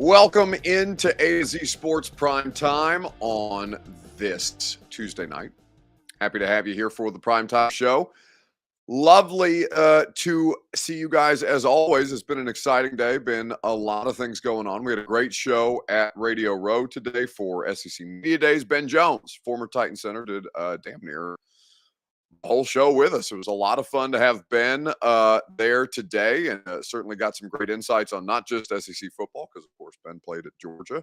Welcome into A to Z Sports Prime Time on this Tuesday night. Happy to have you here for the Prime Time Show. Lovely to see you guys as always. It's been an exciting day, been a lot of things going on. We had a great show at Radio Row today for SEC Media Days. Ben Jones, former Titan center, did damn near the whole show with us. It was a lot of fun to have Ben there today, and certainly got some great insights on not just SEC football, because, of course, Ben played at Georgia.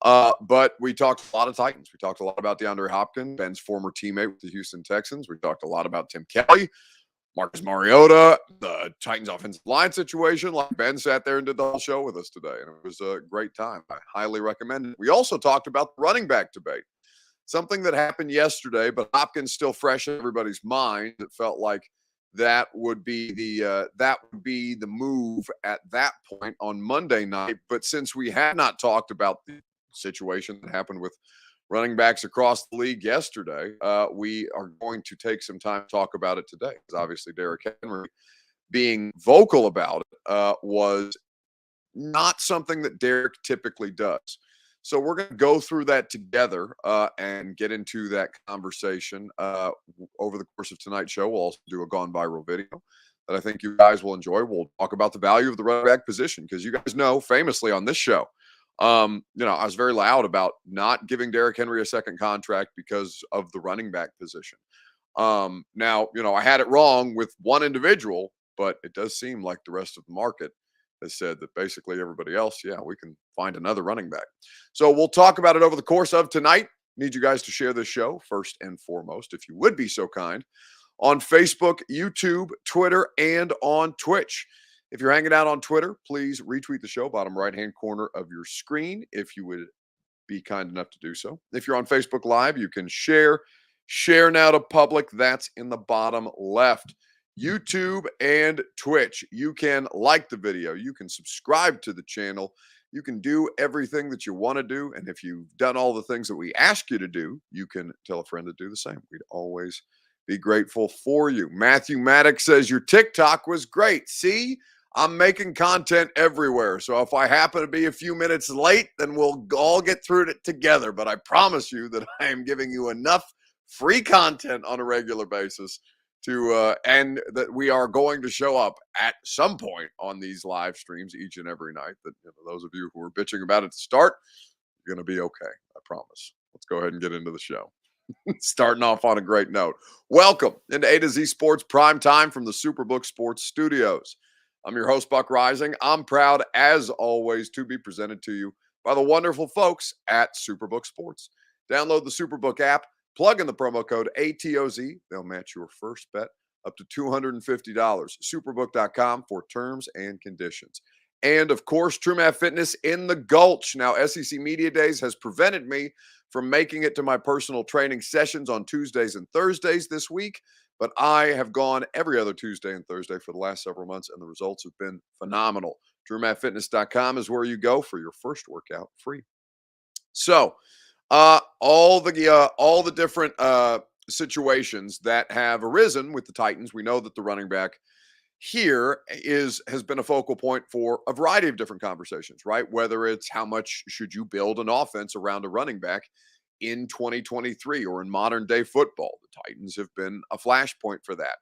But we talked a lot of Titans. We talked a lot about DeAndre Hopkins, Ben's former teammate with the Houston Texans. We talked a lot about Tim Kelly, Marcus Mariota, the Titans offensive line situation. Like, Ben sat there and did the whole show with us today, and it was a great time. I highly recommend it. We also talked about the running back debate, something that happened yesterday, but Hopkins still fresh in everybody's mind. It felt like that would be the move at that point on Monday night. But since we had not talked about the situation that happened with running backs across the league yesterday, we are going to take some time to talk about it today. Because obviously Derrick Henry being vocal about it was not something that Derrick typically does. So we're going to go through that together and get into that conversation over the course of tonight's show. We'll also do a gone viral video that I think you guys will enjoy. We'll talk about the value of the running back position, because you guys know famously on this show, I was very loud about not giving Derrick Henry a second contract because of the running back position. Now, I had it wrong with one individual, but it does seem like the rest of the market has said that basically everybody else, we can find another running back. So we'll talk about it over the course of tonight. Need you guys to share this show first and foremost, if you would be so kind, on Facebook, YouTube, Twitter, and on Twitch. If you're hanging out on Twitter, please retweet the show, bottom right-hand corner of your screen, if you would be kind enough to do so. If you're on Facebook Live, you can share now to public. That's in the bottom left. YouTube and Twitch. You can like the video. You can subscribe to the channel. You can do everything that you want to do. And if you've done all the things that we ask you to do, you can tell a friend to do the same. We'd always be grateful for you. Matthew Maddox says your TikTok was great. See, I'm making content everywhere. So if I happen to be a few minutes late, then we'll all get through it together. But I promise you that I am giving you enough free content on a regular basis and that we are going to show up at some point on these live streams each and every night. That those of you who were bitching about it to start, you're going to be okay. I promise. Let's go ahead and get into the show. Starting off on a great note. Welcome into A to Z Sports Prime Time from the Superbook Sports Studios. I'm your host, Buck Rising. I'm proud, as always, to be presented to you by the wonderful folks at Superbook Sports. Download the Superbook app. Plug in the promo code ATOZ. They'll match your first bet up to $250. Superbook.com for terms and conditions. And, of course, TrueMath Fitness in the Gulch. Now, SEC Media Days has prevented me from making it to my personal training sessions on Tuesdays and Thursdays this week, but I have gone every other Tuesday and Thursday for the last several months, and the results have been phenomenal. TrueMathFitness.com is where you go for your first workout free. So, all the different situations that have arisen with the Titans. We know that the running back here has been a focal point for a variety of different conversations, right? Whether it's how much should you build an offense around a running back in 2023 or in modern day football. The Titans have been a flashpoint for that.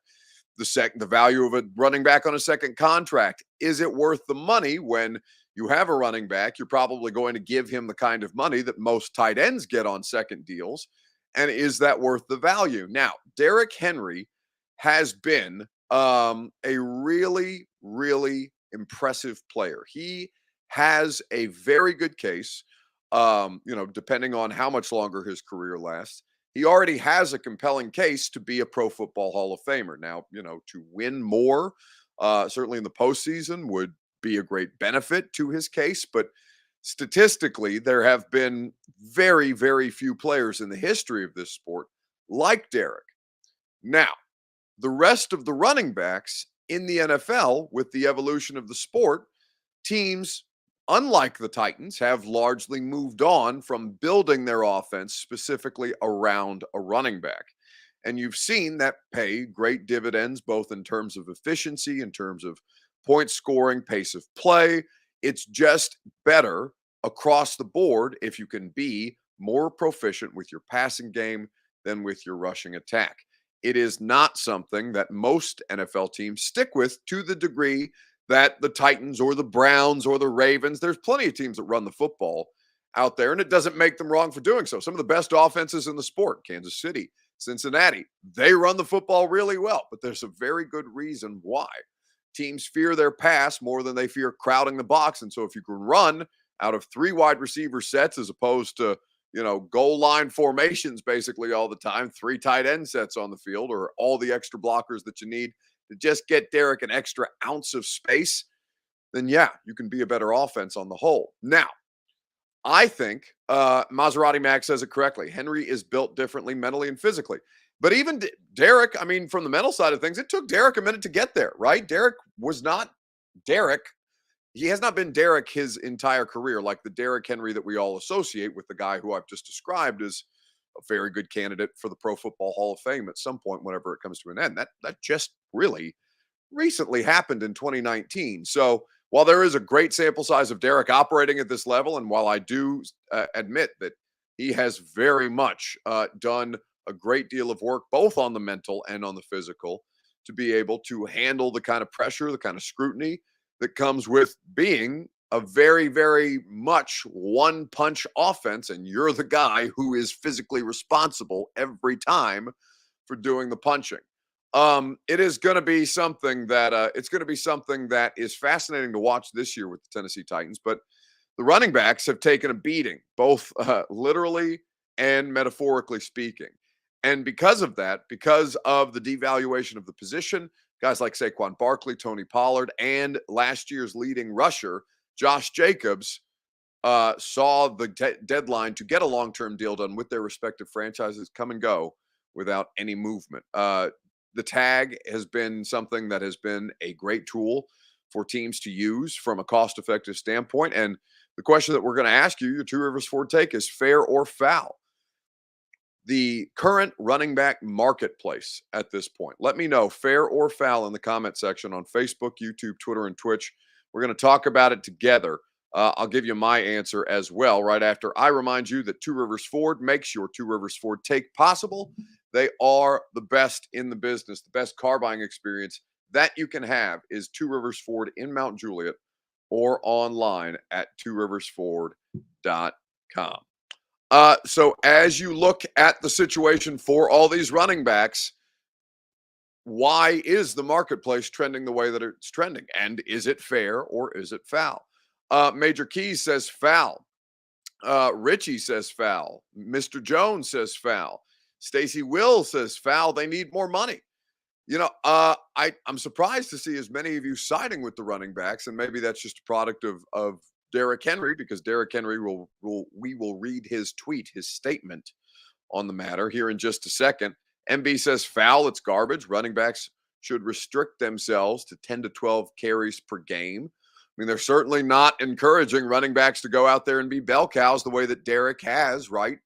The value of a running back on a second contract. Is it worth the money when you have a running back? You're probably going to give him the kind of money that most tight ends get on second deals. And is that worth the value? Now, Derrick Henry has been a really, really impressive player. He has a very good case, depending on how much longer his career lasts. He already has a compelling case to be a Pro Football Hall of Famer. Now, to win more, certainly in the postseason, would be a great benefit to his case. But statistically, there have been very, very few players in the history of this sport like Derrick. Now, the rest of the running backs in the NFL, with the evolution of the sport, teams, unlike the Titans, have largely moved on from building their offense specifically around a running back. And you've seen that pay great dividends, both in terms of efficiency, in terms of point scoring, pace of play. It's just better across the board if you can be more proficient with your passing game than with your rushing attack. It is not something that most NFL teams stick with to the degree that the Titans or the Browns or the Ravens, there's plenty of teams that run the football out there, and it doesn't make them wrong for doing so. Some of the best offenses in the sport, Kansas City, Cincinnati, they run the football really well, but there's a very good reason why. Teams fear their pass more than they fear crowding the box. And so if you can run out of 3 wide receiver sets as opposed to, goal line formations basically all the time, 3 tight end sets on the field, or all the extra blockers that you need to just get Derrick an extra ounce of space, then yeah, you can be a better offense on the whole. Now, I think Maserati Max says it correctly. Henry is built differently mentally and physically. But even Derrick, I mean, from the mental side of things, it took Derrick a minute to get there, right? Derrick was not Derrick. He has not been Derrick his entire career, like the Derrick Henry that we all associate with the guy who I've just described as a very good candidate for the Pro Football Hall of Fame at some point whenever it comes to an end. That just really recently happened in 2019. So while there is a great sample size of Derrick operating at this level, and while I do admit that he has very much done a great deal of work, both on the mental and on the physical, to be able to handle the kind of pressure, the kind of scrutiny that comes with being a very, very much one punch offense. And you're the guy who is physically responsible every time for doing the punching. It is going to be something that is fascinating to watch this year with the Tennessee Titans. But the running backs have taken a beating, both literally and metaphorically speaking. And because of that, because of the devaluation of the position, guys like Saquon Barkley, Tony Pollard, and last year's leading rusher, Josh Jacobs, saw the deadline to get a long-term deal done with their respective franchises come and go without any movement. The tag has been something that has been a great tool for teams to use from a cost-effective standpoint. And the question that we're going to ask you, your Two Rivers Ford take, is fair or foul? The current running back marketplace at this point. Let me know, fair or foul, in the comment section on Facebook, YouTube, Twitter, and Twitch. We're going to talk about it together. I'll give you my answer as well right after I remind you that Two Rivers Ford makes your Two Rivers Ford take possible. They are the best in the business. The best car buying experience that you can have is Two Rivers Ford in Mount Juliet or online at tworiversford.com. So as you look at the situation for all these running backs, why is the marketplace trending the way that it's trending? And is it fair or is it foul? Major Keys says foul. Richie says foul. Mr. Jones says foul. Stacy Will says foul. They need more money. I'm surprised to see as many of you siding with the running backs, and maybe that's just a product of Derrick Henry, because Derrick Henry we will read his tweet, his statement on the matter here in just a second. MB says foul. It's garbage. Running backs should restrict themselves to 10 to 12 carries per game. I mean, they're certainly not encouraging running backs to go out there and be bell cows the way that Derrick has, right?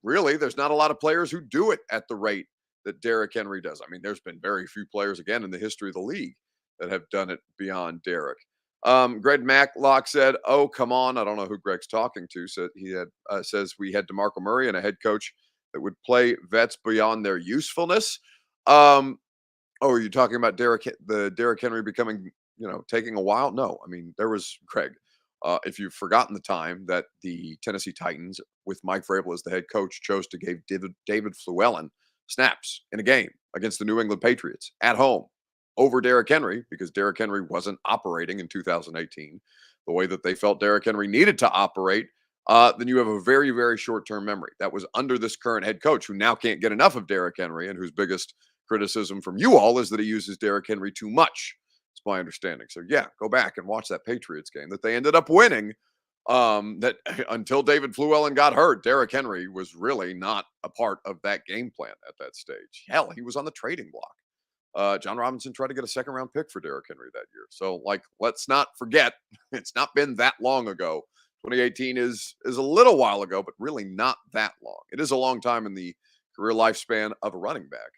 Really, there's not a lot of players who do it at the rate that Derrick Henry does. I mean, there's been very few players, again, in the history of the league that have done it beyond Derrick. Greg Maclock said, "Oh, come on." I don't know who Greg's talking to. So he says we had DeMarco Murray and a head coach that would play vets beyond their usefulness. Are you talking about Derrick Henry becoming, taking a while? No, I mean, there was Greg. If you've forgotten the time that the Tennessee Titans, with Mike Vrabel as the head coach, chose to give David Fluellen snaps in a game against the New England Patriots at home over Derrick Henry, because Derrick Henry wasn't operating in 2018 the way that they felt Derrick Henry needed to operate, then you have a very, very short-term memory. That was under this current head coach, who now can't get enough of Derrick Henry, and whose biggest criticism from you all is that he uses Derrick Henry too much. It's my understanding. So yeah, go back and watch that Patriots game that they ended up winning. That until David Fluellen got hurt, Derrick Henry was really not a part of that game plan at that stage. Hell, he was on the trading block. John Robinson tried to get a second-round pick for Derrick Henry that year. So, let's not forget, it's not been that long ago. 2018 is a little while ago, but really not that long. It is a long time in the career lifespan of a running back.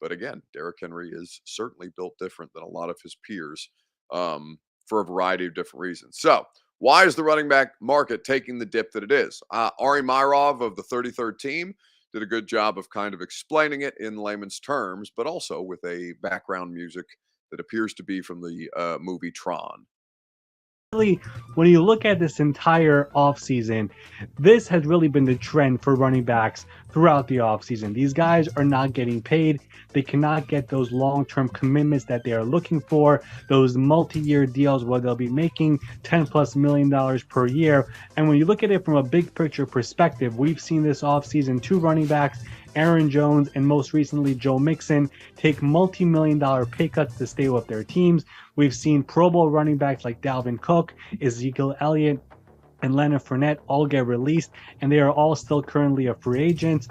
But again, Derrick Henry is certainly built different than a lot of his peers, for a variety of different reasons. So Why is the running back market taking the dip that it is? Ari Myrov of the 33rd team did a good job of kind of explaining it in layman's terms, but also with a background music that appears to be from the movie Tron. Really, when you look at this entire offseason, this has really been the trend for running backs throughout the offseason. These guys are not getting paid. They cannot get those long-term commitments that they are looking for, those multi-year deals where they'll be making $10+ million per year. And when you look at it from a big picture perspective, we've seen this offseason two running backs, Aaron Jones and most recently Joe Mixon, take multi-million-dollar pay cuts to stay with their teams. We've seen Pro Bowl running backs like Dalvin Cook, Ezekiel Elliott, and Leonard Fournette all get released, and they are all still currently a free agents.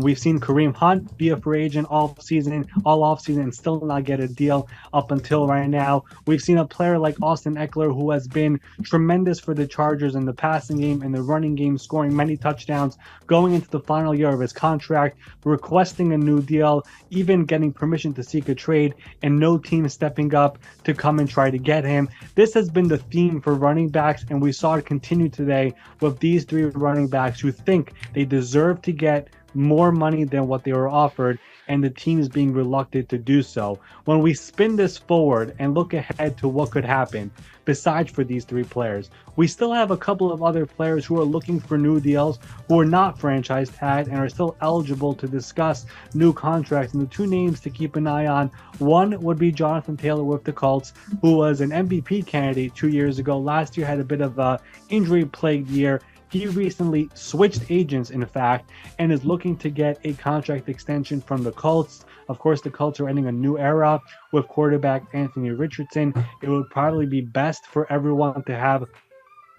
We've seen Kareem Hunt be a free agent all offseason, and still not get a deal up until right now. We've seen a player like Austin Eckler, who has been tremendous for the Chargers in the passing game and the running game, scoring many touchdowns, going into the final year of his contract, requesting a new deal, even getting permission to seek a trade, and no team stepping up to come and try to get him. This has been the theme for running backs, and we saw it continue today with these three running backs who think they deserve to get more money than what they were offered, and the teams being reluctant to do so. When we spin this forward and look ahead to what could happen, besides for these three players, we still have a couple of other players who are looking for new deals, who are not franchise tagged and are still eligible to discuss new contracts. And the two names to keep an eye on, one would be Jonathan Taylor with the Colts, who was an MVP candidate 2 years ago. Last year had a bit of a injury-plagued year. He recently switched agents, in fact, and is looking to get a contract extension from the Colts. Of course, the Colts are ending a new era with quarterback Anthony Richardson. It would probably be best for everyone to have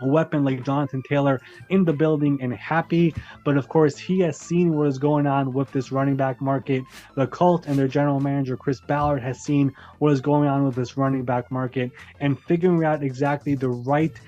a weapon like Jonathan Taylor in the building and happy. But of course, he has seen what is going on with this running back market. The Colts and their general manager, Chris Ballard, has seen what is going on with this running back market and figuring out exactly the right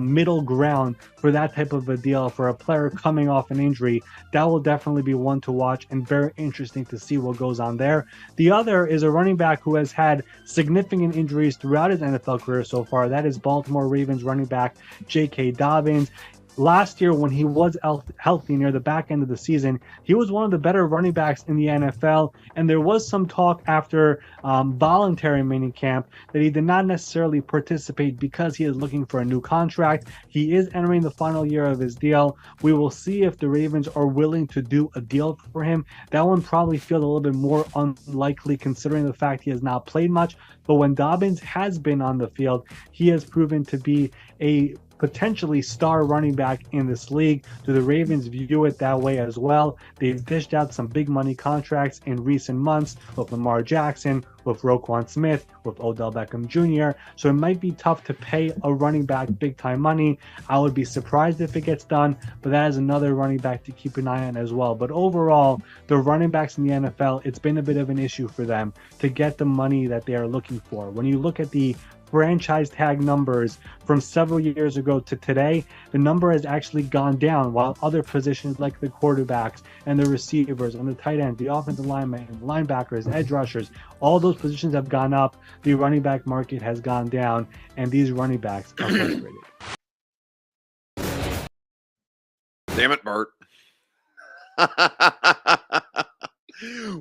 middle ground for that type of a deal for a player coming off an injury. That will definitely be one to watch and very interesting to see what goes on there. The other is a running back who has had significant injuries throughout his NFL career so far. That is Baltimore Ravens running back J.K. Dobbins. Last year, when he was healthy near the back end of the season, he was one of the better running backs in the NFL. And there was some talk after voluntary minicamp that he did not necessarily participate because he is looking for a new contract. He is entering the final year of his deal. We will see if the Ravens are willing to do a deal for him. That one probably feels a little bit more unlikely considering the fact he has not played much. But when Dobbins has been on the field, he has proven to be a potentially star running back in this league. Do the Ravens view it that way as well? They've dished out some big money contracts in recent months with Lamar Jackson, with Roquan Smith, with Odell Beckham Jr. So it might be tough to pay a running back big time money. I would be surprised if it gets done, but that is another running back to keep an eye on as well. But overall, the running backs in the NFL, it's been a bit of an issue for them to get the money that they are looking for. When you look at the franchise tag numbers from several years ago to today, the number has actually gone down, while other positions like the quarterbacks and the receivers and the tight end, the offensive linemen, linebackers, edge rushers, all those positions have gone up. The running back market has gone down, and these running backs are frustrated. Damn it, Bert.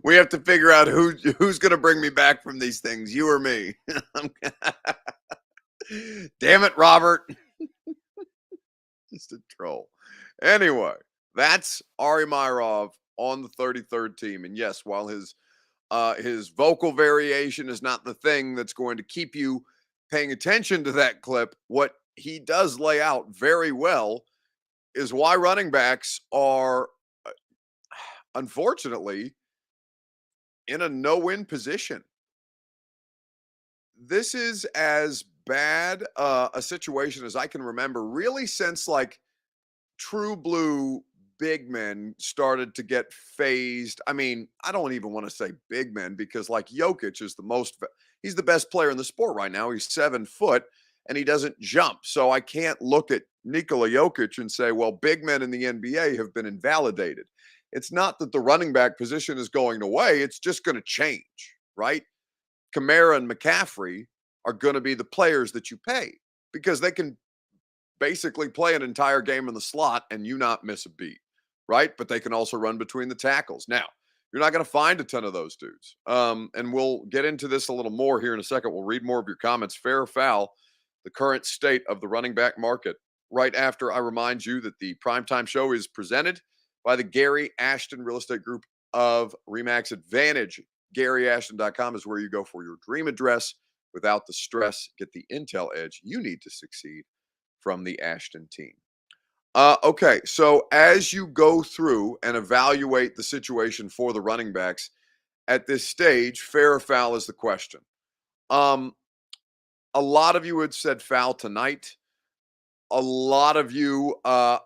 We have to figure out who's going to bring me back from these things, you or me. Damn it, Robert. Just a troll. Anyway, that's Ari Myrov on the 33rd team. And yes, while his vocal variation is not the thing that's going to keep you paying attention to that clip, what he does lay out very well is why running backs are, unfortunately, in a no-win position. This is as bad a situation as I can remember, really, since like true blue big men started to get phased. I mean, I don't even want to say big men because like Jokic is he's the best player in the sport right now. He's 7 foot and he doesn't jump. So I can't look at Nikola Jokic and say, well, big men in the NBA have been invalidated. It's not that the running back position is going away. It's just going to change, right? Kamara and McCaffrey are going to be the players that you pay because they can basically play an entire game in the slot and you not miss a beat, right? But they can also run between the tackles. Now, you're not going to find a ton of those dudes. And we'll get into this a little more here in a second. We'll read more of your comments. Fair or foul, the current state of the running back market. Right after I remind you that the Primetime Show is presented by the Gary Ashton Real Estate Group of Remax Advantage. GaryAshton.com is where you go for your dream address without the stress. Get the intel edge you need to succeed from the Ashton team. Okay, so as you go through and evaluate the situation for the running backs at this stage, fair or foul is the question. A lot of you had said foul tonight. A lot of you, I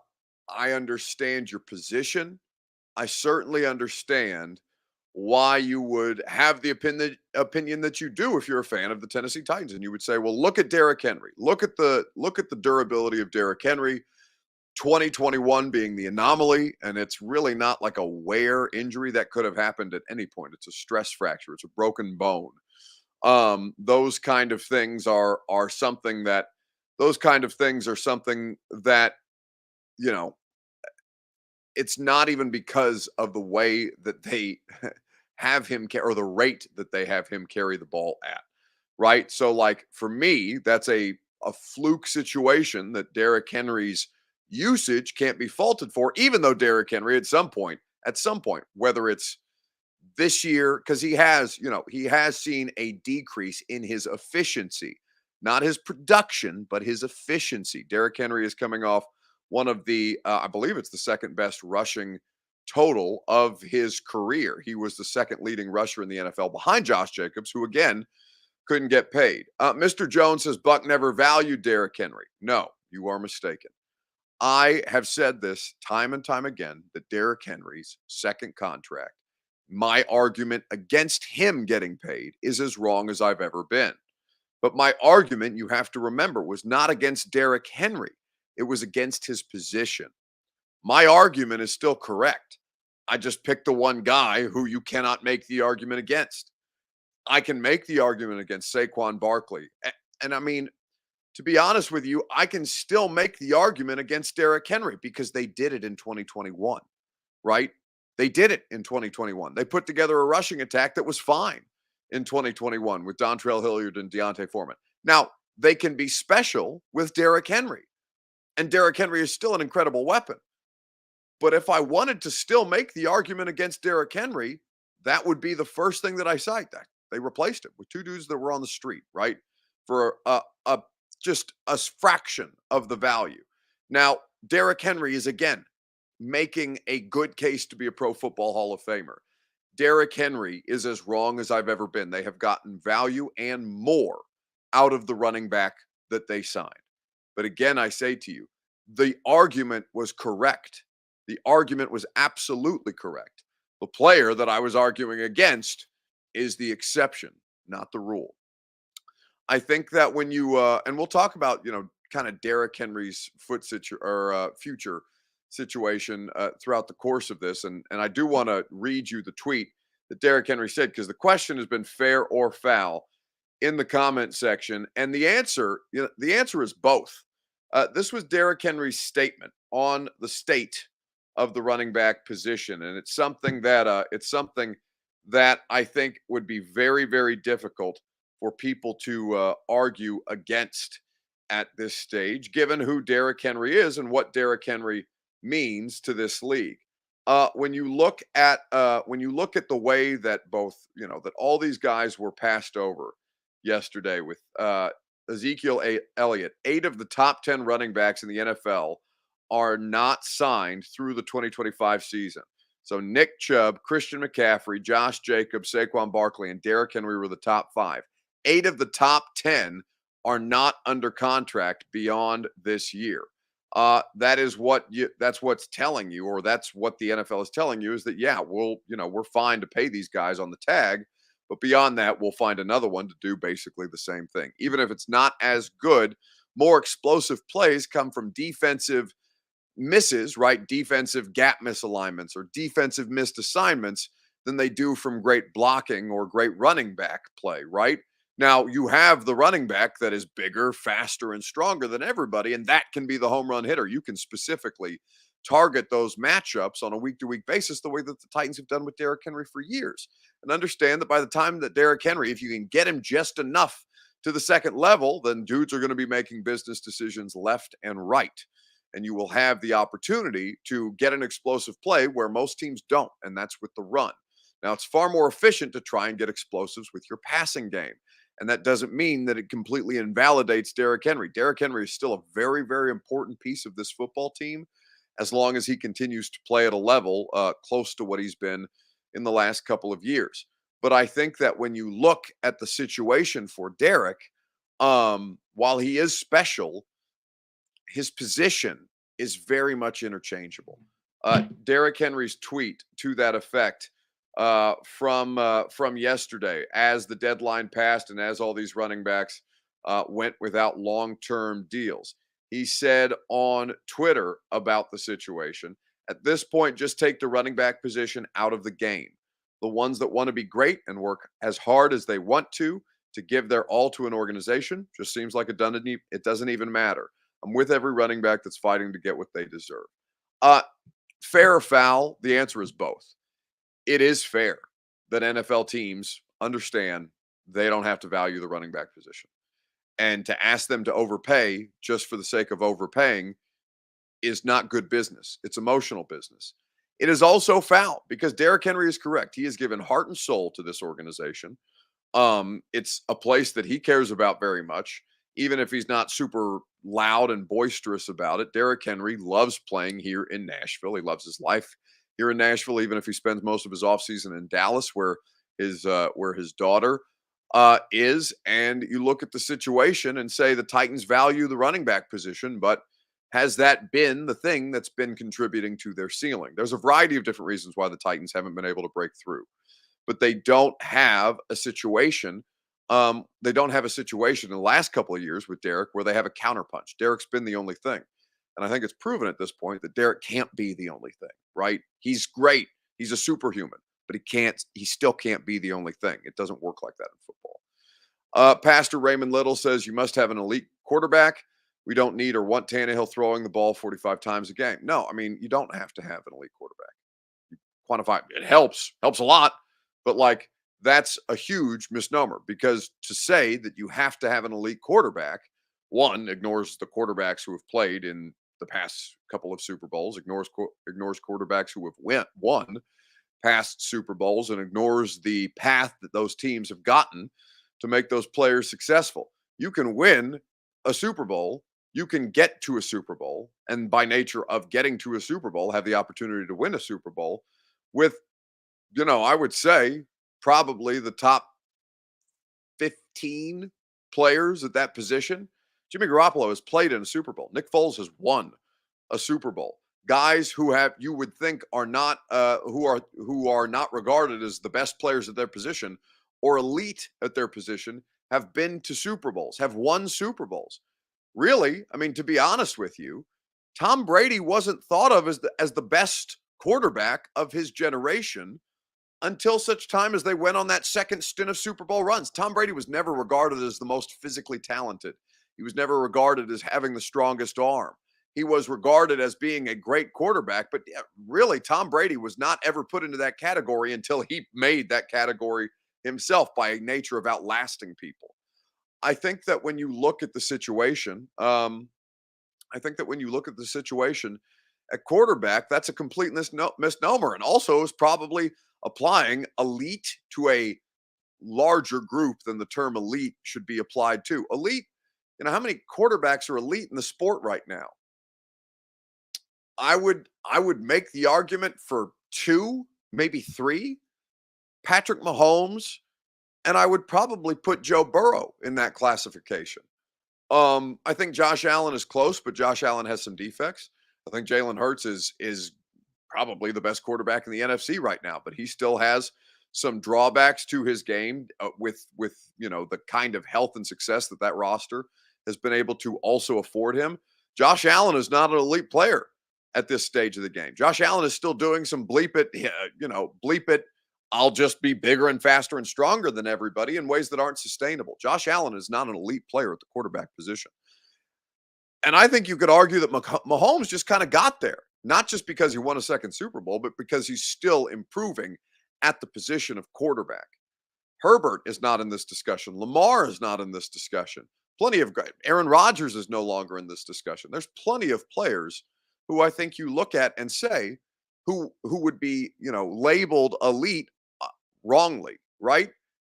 understand your position. I certainly understand why you would have the opinion that you do if you're a fan of the Tennessee Titans, and you would say, "Well, look at Derrick Henry. Look at the durability of Derrick Henry. 2021 being the anomaly, and it's really not like a wear injury that could have happened at any point. It's a stress fracture. It's a broken bone. Those kind of things are something that you know, it's not even because of the way that they have him or the rate that they have him carry the ball at, right? So, like, for me, that's a fluke situation that Derrick Henry's usage can't be faulted for, even though Derrick Henry at some point, whether it's this year, because he has seen a decrease in his efficiency, not his production, but his efficiency. Derrick Henry is coming off one of the, I believe it's the second best rushing total of his career. He was the second leading rusher in the NFL behind Josh Jacobs, who again couldn't get paid. Mr. Jones says Buck never valued Derrick Henry. No, you are mistaken. I have said this time and time again that Derrick Henry's second contract, my argument against him getting paid is as wrong as I've ever been. But my argument, you have to remember, was not against Derrick Henry. It was against his position. My argument is still correct. I just picked the one guy who you cannot make the argument against. I can make the argument against Saquon Barkley. And I mean, to be honest with you, I can still make the argument against Derrick Henry because they did it in 2021, right? They did it in 2021. They put together a rushing attack that was fine in 2021 with Dontrell Hilliard and Deontay Foreman. Now, they can be special with Derrick Henry, and Derrick Henry is still an incredible weapon. But if I wanted to still make the argument against Derrick Henry, that would be the first thing that I cite. That they replaced him with two dudes that were on the street, right? For just a fraction of the value. Now, Derrick Henry is again making a good case to be a Pro Football Hall of Famer. Derrick Henry is as wrong as I've ever been. They have gotten value and more out of the running back that they signed. But again, I say to you, the argument was correct. The argument was absolutely correct. The player that I was arguing against is the exception, not the rule. I think that when you and we'll talk about, kind of Derrick Henry's future situation throughout the course of this, and I do want to read you the tweet that Derrick Henry said, because the question has been fair or foul in the comment section, and the answer is both. This was Derrick Henry's statement on the state of the running back position, and it's something that I think would be very, very difficult for people to argue against at this stage, given who Derrick Henry is and what Derrick Henry means to this league. When you look at the way that that all these guys were passed over yesterday with Ezekiel Elliott, 8 of the top 10 running backs in the NFL are not signed through the 2025 season. So Nick Chubb, Christian McCaffrey, Josh Jacobs, Saquon Barkley, and Derrick Henry were the top 5. 8 of the top 10 are not under contract beyond this year. That's what's telling you, or that's what the NFL is telling you, is that, yeah, we're fine to pay these guys on the tag, but beyond that, we'll find another one to do basically the same thing. Even if it's not as good, more explosive plays come from defensive misses, right? Defensive gap misalignments or defensive missed assignments than they do from great blocking or great running back play, right? Now, you have the running back that is bigger, faster, and stronger than everybody, and that can be the home run hitter. You can specifically target those matchups on a week-to-week basis the way that the Titans have done with Derrick Henry for years. And understand that by the time that Derrick Henry, if you can get him just enough to the second level, then dudes are going to be making business decisions left and right. And you will have the opportunity to get an explosive play where most teams don't, and that's with the run. Now, it's far more efficient to try and get explosives with your passing game. And that doesn't mean that it completely invalidates Derrick Henry. Derrick Henry is still a very, very important piece of this football team as long as he continues to play at a level close to what he's been in the last couple of years. But I think that when you look at the situation for Derrick, while he is special, his position is very much interchangeable. Derrick Henry's tweet to that effect from yesterday, as the deadline passed and as all these running backs went without long-term deals. He said on Twitter about the situation, at this point, just take the running back position out of the game. The ones that want to be great and work as hard as they want to give their all to an organization just seems like it doesn't even matter. I'm with every running back that's fighting to get what they deserve. Fair or foul? The answer is both. It is fair that NFL teams understand they don't have to value the running back position. And to ask them to overpay just for the sake of overpaying is not good business. It's emotional business. It is also foul because Derrick Henry is correct. He has given heart and soul to this organization. It's a place that he cares about very much, even if he's not super loud and boisterous about it. Derrick Henry loves playing here in Nashville. He loves his life here in Nashville, even if he spends most of his offseason in Dallas, where his daughter is. And you look at the situation and say the Titans value the running back position, but has that been the thing that's been contributing to their ceiling? There's a variety of different reasons why the Titans haven't been able to break through, but they don't have a situation. They don't have a situation in the last couple of years with Derrick where they have a counterpunch. Derrick's been the only thing. And I think it's proven at this point that Derrick can't be the only thing, right? He's great. He's a superhuman, but he still can't be the only thing. It doesn't work like that in football. Pastor Raymond Little says you must have an elite quarterback. We don't need or want Tannehill throwing the ball 45 times a game. No, I mean, you don't have to have an elite quarterback. You quantify it helps a lot, but like that's a huge misnomer because to say that you have to have an elite quarterback, one, ignores the quarterbacks who have played in the past couple of Super Bowls, ignores quarterbacks who have won past Super Bowls, and ignores the path that those teams have gotten to make those players successful. You can win a Super Bowl, you can get to a Super Bowl, and by nature of getting to a Super Bowl, have the opportunity to win a Super Bowl with, I would say probably the top 15 players at that position. Jimmy Garoppolo has played in a Super Bowl. Nick Foles has won a Super Bowl. Guys who you would think are not who are not regarded as the best players at their position or elite at their position have been to Super Bowls, have won Super Bowls. Really, I mean, to be honest with you, Tom Brady wasn't thought of as the best quarterback of his generation until such time as they went on that second stint of Super Bowl runs. Tom Brady was never regarded as the most physically talented. He was never regarded as having the strongest arm. He was regarded as being a great quarterback, but really, Tom Brady was not ever put into that category until he made that category himself by nature of outlasting people. I think that when you look at the situation, at quarterback, that's a complete misnomer, and also is probably applying elite to a larger group than the term elite should be applied to. Elite, how many quarterbacks are elite in the sport right now? I would make the argument for 2, maybe 3. Patrick Mahomes, and I would probably put Joe Burrow in that classification. I think Josh Allen is close, but Josh Allen has some defects. I think Jalen Hurts is probably the best quarterback in the NFC right now, but he still has some drawbacks to his game with the kind of health and success that roster has been able to also afford him. Josh Allen is not an elite player at this stage of the game. Josh Allen is still doing some bleep it I'll just be bigger and faster and stronger than everybody in ways that aren't sustainable. Josh Allen is not an elite player at the quarterback position. And I think you could argue that Mahomes just kind of got there, not just because he won a second Super Bowl, but because he's still improving at the position of quarterback. Herbert is not in this discussion. Lamar is not in this discussion. Plenty of Aaron Rodgers is no longer in this discussion. There's plenty of players who I think you look at and say who would be, labeled elite wrongly, right?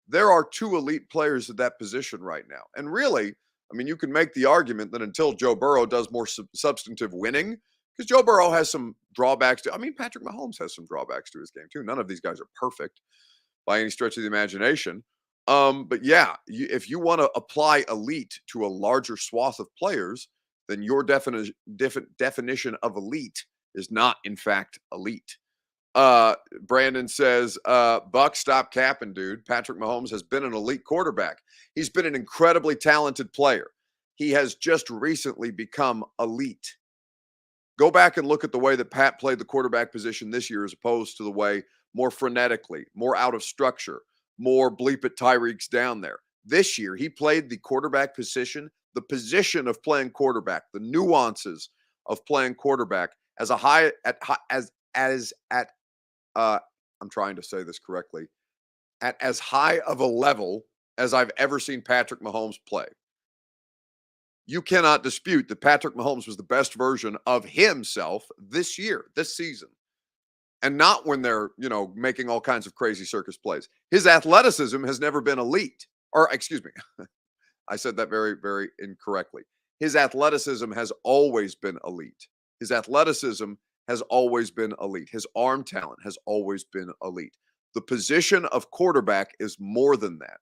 There are two elite players at that position right now. And really, I mean, you can make the argument that until Joe Burrow does more substantive winning, because Joe Burrow has some drawbacks Patrick Mahomes has some drawbacks to his game too. None of these guys are perfect by any stretch of the imagination. But yeah, if you want to apply elite to a larger swath of players, then your definition of elite is not, in fact, elite. Brandon says, Buck, stop capping, dude. Patrick Mahomes has been an elite quarterback. He's been an incredibly talented player. He has just recently become elite. Go back and look at the way that Pat played the quarterback position this year as opposed to the way more frenetically, more out of structure, more bleep it Tyreek's down there. This year, he played the quarterback position, the position of playing quarterback, the nuances of playing quarterback as a high I'm trying to say this correctly, at as high of a level as I've ever seen Patrick Mahomes play. You cannot dispute that Patrick Mahomes was the best version of himself this year, this season. And not when they're, making all kinds of crazy circus plays. His athleticism has never been elite. Or, excuse me, I said that very, very incorrectly. His athleticism has always been elite. His athleticism has always been elite. His arm talent has always been elite. The position of quarterback is more than that.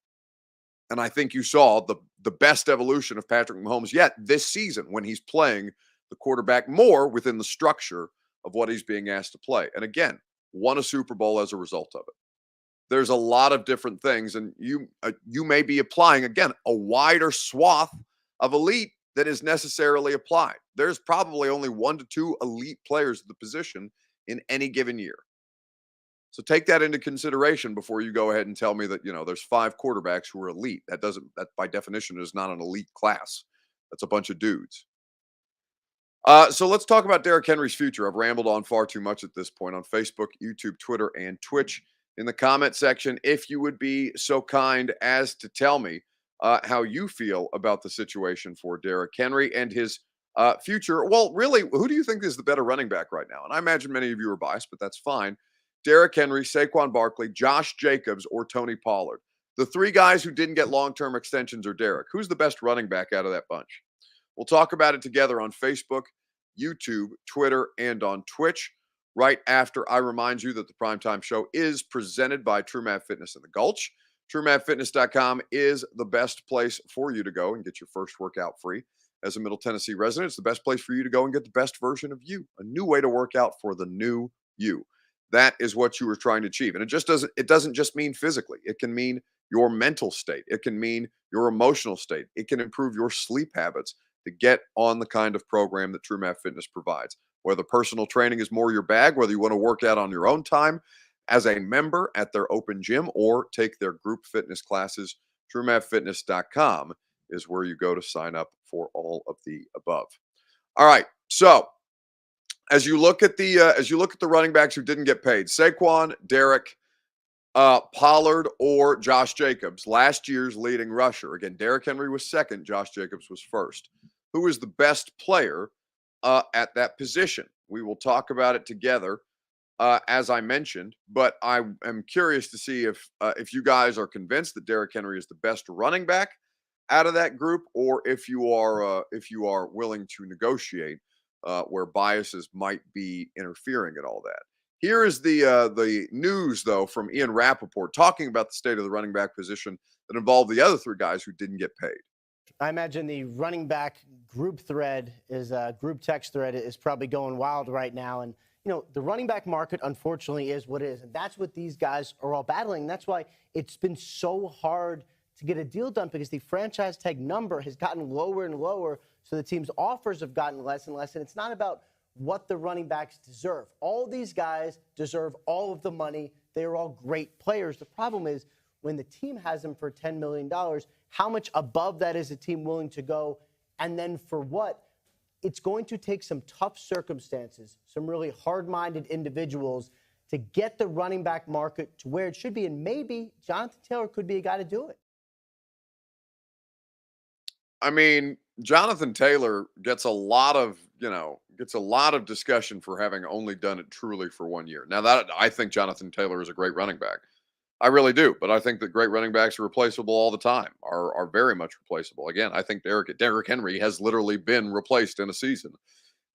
And I think you saw the best evolution of Patrick Mahomes yet this season when he's playing the quarterback more within the structure of what he's being asked to play. And again, won a Super Bowl as a result of it. There's a lot of different things, and you may be applying, again, a wider swath of elite that is necessarily applied. There's probably only 1 to 2 elite players at the position in any given year. So take that into consideration before you go ahead and tell me that, there's 5 quarterbacks who are elite. That by definition is not an elite class. That's a bunch of dudes. So let's talk about Derrick Henry's future. I've rambled on far too much at this point on Facebook, YouTube, Twitter, and Twitch. In the comment section, if you would be so kind as to tell me how you feel about the situation for Derrick Henry and his future. Well, really, who do you think is the better running back right now? And I imagine many of you are biased, but that's fine. Derrick Henry, Saquon Barkley, Josh Jacobs, or Tony Pollard. The 3 guys who didn't get long-term extensions are Derrick. Who's the best running back out of that bunch? We'll talk about it together on Facebook, YouTube, Twitter, and on Twitch. Right after I remind you that the Primetime Show is presented by TrueMap Fitness in the Gulch. TrueMapFitness.com is the best place for you to go and get your first workout free. As a Middle Tennessee resident, it's the best place for you to go and get the best version of you. A new way to work out for the new you. That is what you were trying to achieve. And it doesn't just mean physically. It can mean your mental state. It can mean your emotional state. It can improve your sleep habits to get on the kind of program that TrueMap Fitness provides. Whether personal training is more your bag, whether you want to work out on your own time as a member at their open gym or take their group fitness classes, TrueMapFitness.com is where you go to sign up for all of the above. All right, so as you look at the running backs who didn't get paid, Saquon, Derrick, Pollard, or Josh Jacobs, last year's leading rusher. Again, Derrick Henry was second, Josh Jacobs was first. Who is the best player at that position? We will talk about it together, as I mentioned. But I am curious to see if you guys are convinced that Derrick Henry is the best running back out of that group, or if you are willing to negotiate where biases might be interfering in all that. Here is the news, though, from Ian Rappaport talking about the state of the running back position that involved the other 3 guys who didn't get paid. I imagine the running back group text thread is probably going wild right now. And, the running back market, unfortunately, is what it is. And that's what these guys are all battling. That's why it's been so hard to get a deal done, because the franchise tag number has gotten lower and lower. So the team's offers have gotten less and less. And it's not about what the running backs deserve. All these guys deserve all of the money they're all great players. The problem is when the team has them for $10 million, how much above that is a team willing to go? And then for what? It's going to take some tough circumstances, some really hard-minded individuals to get the running back market to where it should be. And maybe Jonathan Taylor could be a guy to do it. I mean, Jonathan Taylor gets a lot of, discussion for having only done it truly for 1 year. Now that I think Jonathan Taylor is a great running back. I really do, but I think that great running backs are replaceable all the time, are very much replaceable. Again, I think Derrick Henry has literally been replaced in a season,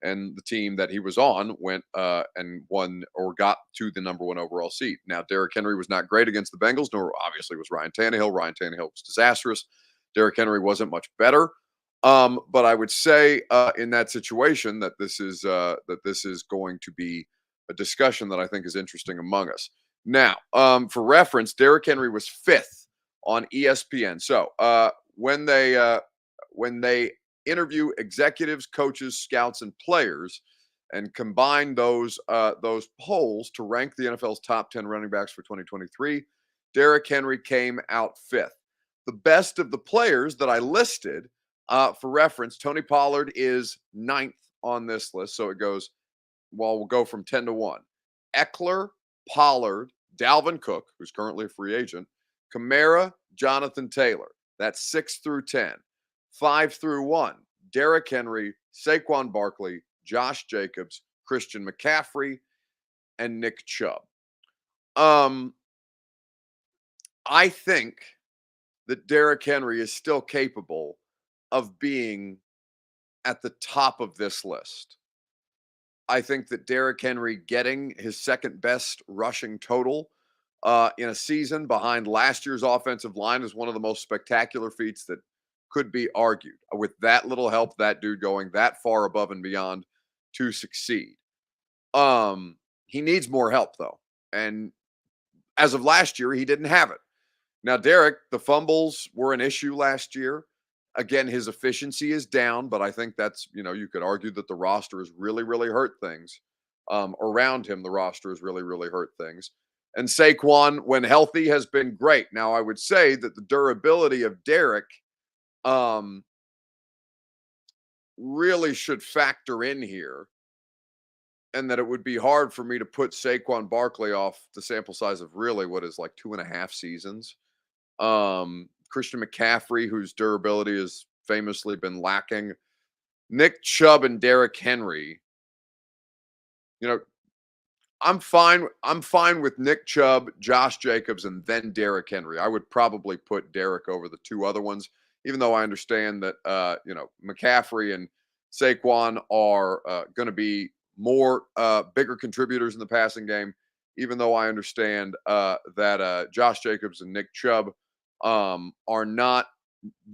and the team that he was on went and won or got to the number 1 overall seed. Now, Derrick Henry was not great against the Bengals, nor obviously was Ryan Tannehill. Ryan Tannehill was disastrous. Derrick Henry wasn't much better. But I would say in that situation that this is going to be a discussion that I think is interesting among us. Now, for reference, Derrick Henry was 5th on ESPN. So when they interview executives, coaches, scouts, and players, and combine those polls to rank the NFL's top 10 running backs for 2023, Derrick Henry came out 5th. The best of the players that I listed, for reference, Tony Pollard is 9th on this list. So it goes, we'll go from 10 to 1. Eckler, Pollard, Dalvin Cook, who's currently a free agent, Kamara, Jonathan Taylor. That's 6 through 10. 5 through 1, Derrick Henry, Saquon Barkley, Josh Jacobs, Christian McCaffrey, and Nick Chubb. I think that Derrick Henry is still capable of being at the top of this list. I think that Derrick Henry getting his second best rushing total in a season behind last year's offensive line is one of the most spectacular feats that could be argued. With that little help, that dude going that far above and beyond to succeed. He needs more help, though. And as of last year, he didn't have it. Now, Derrick, the fumbles were an issue last year. Again, his efficiency is down, but I think that's, you could argue that the roster has really, really hurt things. Around him, the roster has really, really hurt things. And Saquon, when healthy, has been great. Now, I would say that the durability of Derrick really should factor in here, and that it would be hard for me to put Saquon Barkley off the sample size of really what is like 2.5 seasons. Christian McCaffrey, whose durability has famously been lacking. Nick Chubb and Derrick Henry. I'm fine with Nick Chubb, Josh Jacobs, and then Derrick Henry. I would probably put Derrick over the 2 other ones, even though I understand that McCaffrey and Saquon are going to be more bigger contributors in the passing game. Even though I understand that Josh Jacobs and Nick Chubb are not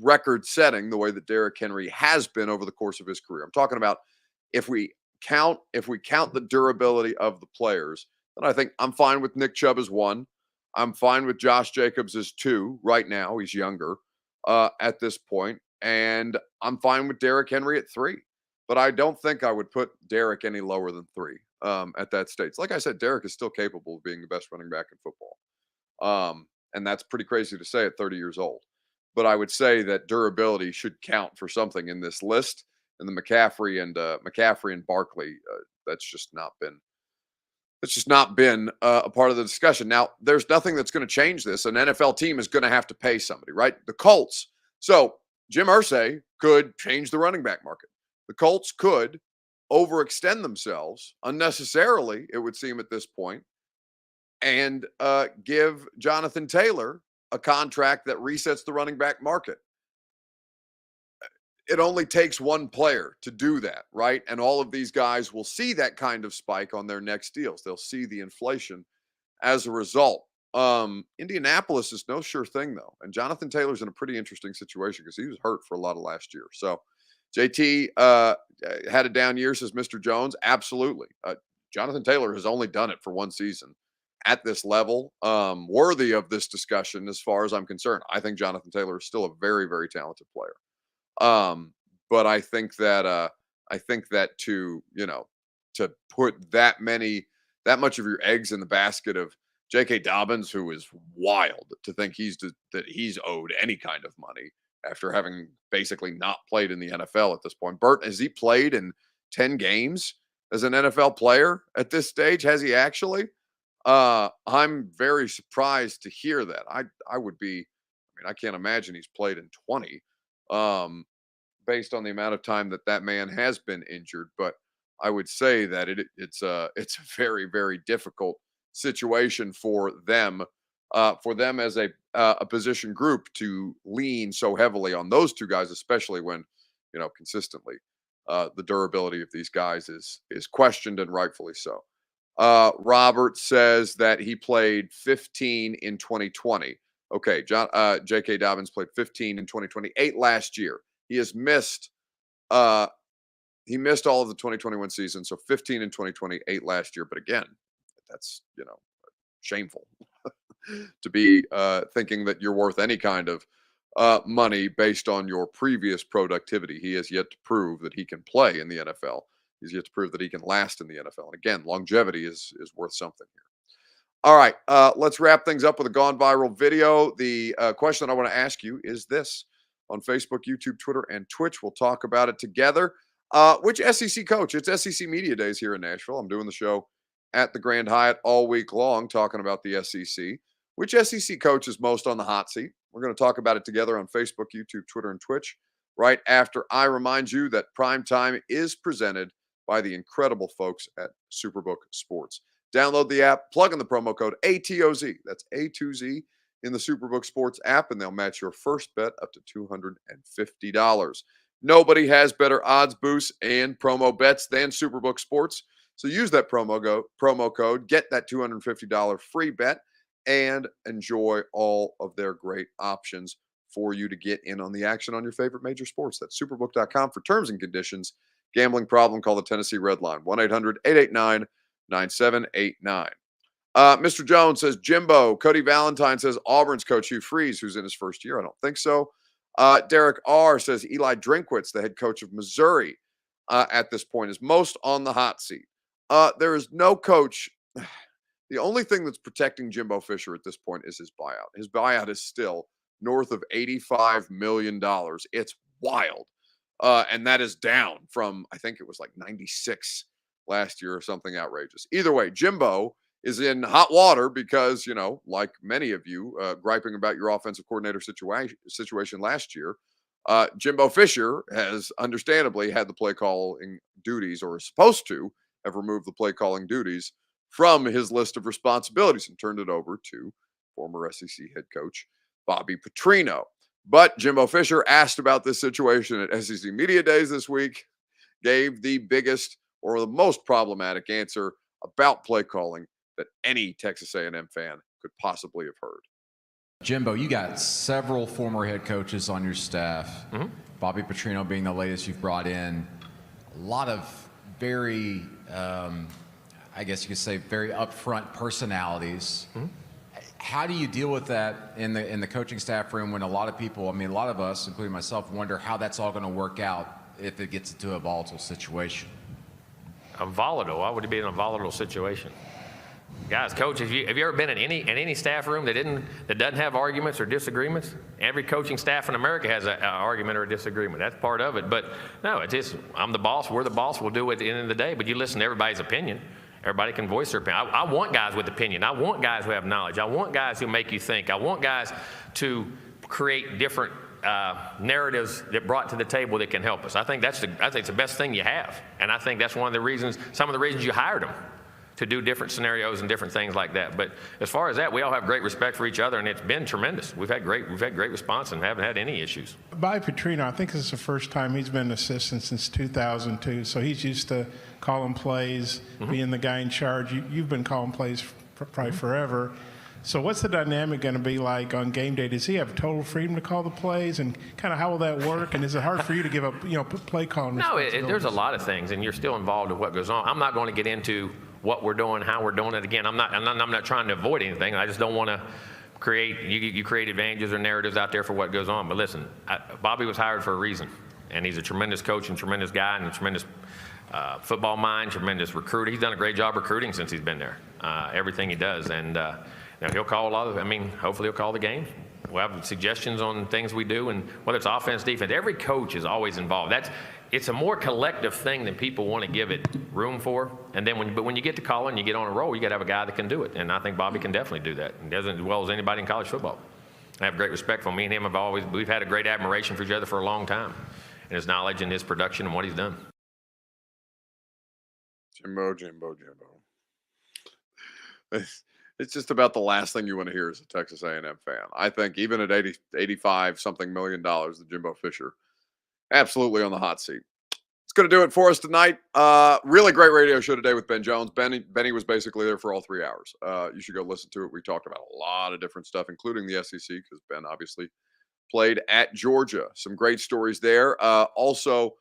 record-setting the way that Derrick Henry has been over the course of his career. I'm talking about if we count the durability of the players, then I think I'm fine with Nick Chubb as 1. I'm fine with Josh Jacobs as 2 right now. He's younger at this point, and I'm fine with Derrick Henry at 3. But I don't think I would put Derrick any lower than 3 at that stage. Like I said, Derrick is still capable of being the best running back in football. And that's pretty crazy to say at 30 years old. But I would say that durability should count for something in this list. And the McCaffrey and Barkley, that's just not been a part of the discussion. Now, there's nothing that's going to change this. An NFL team is going to have to pay somebody, right? The Colts. So Jim Irsay could change the running back market. The Colts could overextend themselves unnecessarily, it would seem at this point, and give Jonathan Taylor a contract that resets the running back market. It only takes one player to do that, right? And all of these guys will see that kind of spike on their next deals. They'll see the inflation as a result. Indianapolis is no sure thing, though. And Jonathan Taylor's in a pretty interesting situation because he was hurt for a lot of last year. So JT had a down year, says Mr. Jones. Absolutely. Jonathan Taylor has only done it for 1 season at this level, worthy of this discussion as far as I'm concerned. I think Jonathan Taylor is still a very, very talented player. But I think that to put that much of your eggs in the basket of J.K. Dobbins, who is wild to think that he's owed any kind of money after having basically not played in the NFL at this point. Bert, has he played in 10 games as an NFL player at this stage? Has he actually? I'm very surprised to hear that. I would be, I mean, I can't imagine he's played in 20, based on the amount of time that man has been injured. But I would say that it's a very, very difficult situation for them as a position group to lean so heavily on those two guys, especially when, consistently the durability of these guys is questioned, and rightfully so. Robert says that he played 15 in 2020. Okay, J.K. Dobbins played 15 in 2020, 8 last year. He has missed he missed all of the 2021 season, so 15 in 2020, 8 last year. But again, that's shameful to be thinking that you're worth any kind of money based on your previous productivity. He has yet to prove that he can play in the NFL. He's yet to prove that he can last in the NFL. And again, longevity is worth something here. All right, let's wrap things up with a gone viral video. The question I want to ask you is this: on Facebook, YouTube, Twitter, and Twitch. We'll talk about it together. Which SEC coach? It's SEC Media Days here in Nashville. I'm doing the show at the Grand Hyatt all week long talking about the SEC. Which SEC coach is most on the hot seat? We're going to talk about it together on Facebook, YouTube, Twitter, and Twitch right after I remind you that Prime Time is presented by the incredible folks at Superbook Sports. Download the app, plug in the promo code ATOZ. That's A2Z in the Superbook Sports app, and they'll match your first bet up to $250. Nobody has better odds boosts and promo bets than Superbook Sports. So use that promo code, get that $250 free bet, and enjoy all of their great options for you to get in on the action on your favorite major sports. That's superbook.com for terms and conditions. Gambling problem, call the Tennessee Red Line, 1-800-889-9789. Mr. Jones says, Jimbo. Cody Valentine says, Auburn's coach Hugh Freeze, who's in his first year. I don't think so. Derek R. says, Eli Drinkwitz, the head coach of Missouri, at this point, is most on the hot seat. There is no coach. The only thing that's protecting Jimbo Fisher at this point is his buyout. His buyout is still north of $85 million. It's wild. And that is down from, I think it was like 96 last year or something outrageous. Either way, Jimbo is in hot water because, like many of you griping about your offensive coordinator situation last year, Jimbo Fisher has understandably had the play calling duties, or is supposed to have removed the play calling duties from his list of responsibilities and turned it over to former SEC head coach Bobby Petrino. But Jimbo Fisher, asked about this situation at SEC Media Days this week, gave the biggest or the most problematic answer about play calling that any Texas A&M fan could possibly have heard. Jimbo, you got several former head coaches on your staff, Bobby Petrino being the latest you've brought in. A lot of very, I guess you could say, very upfront personalities. How do you deal with that in the coaching staff room when a lot of people, a lot of us, including myself, wonder how that's all going to work out if it gets into a volatile situation? Volatile? Why would it be in a volatile situation? Guys, coach, have you ever been in any staff room that doesn't have arguments or disagreements? Every coaching staff in America has an argument or a disagreement. That's part of it. But no, it's just, I'm the boss, we're the boss, we'll do it at the end of the day. But you listen to everybody's opinion. Everybody can voice their opinion. I want guys with opinion. I want guys who have knowledge. I want guys who make you think. I want guys to create different narratives that brought to the table that can help us. I think it's the best thing you have. And I think that's one of the reasons, some of the reasons you hired them, to do different scenarios and different things like that. But as far as that, we all have great respect for each other, and it's been tremendous. We've had great response and haven't had any issues. Bobby Petrino, I think this is the first time he's been an assistant since 2002, so he's used to calling plays, being the guy in charge. You've been calling plays probably forever. So what's the dynamic going to be like on game day? Does he have total freedom to call the plays, and kind of how will that work? And is it hard for you to give up, play calling? No, there's a lot of things, and you're still involved in what goes on. I'm not going to get into what we're doing, how we're doing it. Again, I'm not trying to avoid anything. I just don't want to create advantages or narratives out there for what goes on. But listen, Bobby was hired for a reason, and he's a tremendous coach and tremendous guy and a tremendous football mind, tremendous recruiter. He's done a great job recruiting since he's been there, everything he does. And Now, he'll call a lot of, hopefully he'll call the games. We'll have suggestions on things we do, and whether it's offense, defense, every coach is always involved. It's a more collective thing than people want to give it room for. And then when you get to calling, you get on a roll, you got to have a guy that can do it. And I think Bobby can definitely do that. And does it as well as anybody in college football. I have great respect for him. Me and him we've had a great admiration for each other for a long time. And his knowledge and his production and what he's done. Jimbo. It's just about the last thing you want to hear as a Texas A&M fan. I think even at 85 something million dollars, the Jimbo Fisher, absolutely on the hot seat. It's going to do it for us tonight. Really great radio show today with Ben Jones. Benny was basically there for all 3 hours. You should go listen to it. We talked about a lot of different stuff, including the SEC, because Ben obviously played at Georgia. Some great stories there. Also,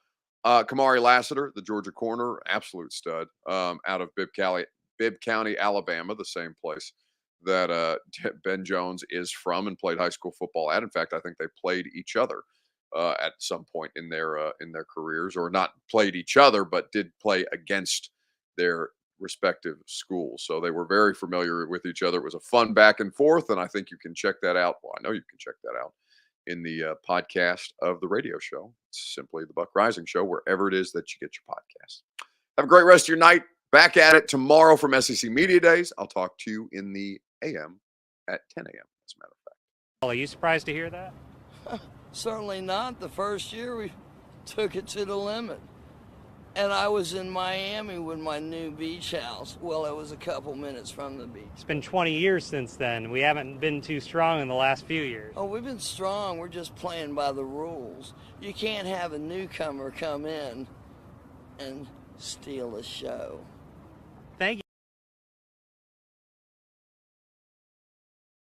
Kamari Lassiter, the Georgia corner, absolute stud, out of Bibb County, Alabama, the same place that Ben Jones is from and played high school football at. In fact, I think they played each other at some point in their careers, or not played each other, but did play against their respective schools. So they were very familiar with each other. It was a fun back and forth, and I think you can check that out. Well, I know you can check that out in the podcast of the radio show. It's simply the Buck Rising Show, wherever it is that you get your podcast. Have a great rest of your night. Back at it tomorrow from SEC Media Days. I'll talk to you in the AM at 10 a.m., as a matter of fact. Are you surprised to hear that? Certainly not. The first year we took it to the limit. And I was in Miami with my new beach house. Well, it was a couple minutes from the beach. It's been 20 years since then. We haven't been too strong in the last few years. Oh, we've been strong. We're just playing by the rules. You can't have a newcomer come in and steal a show.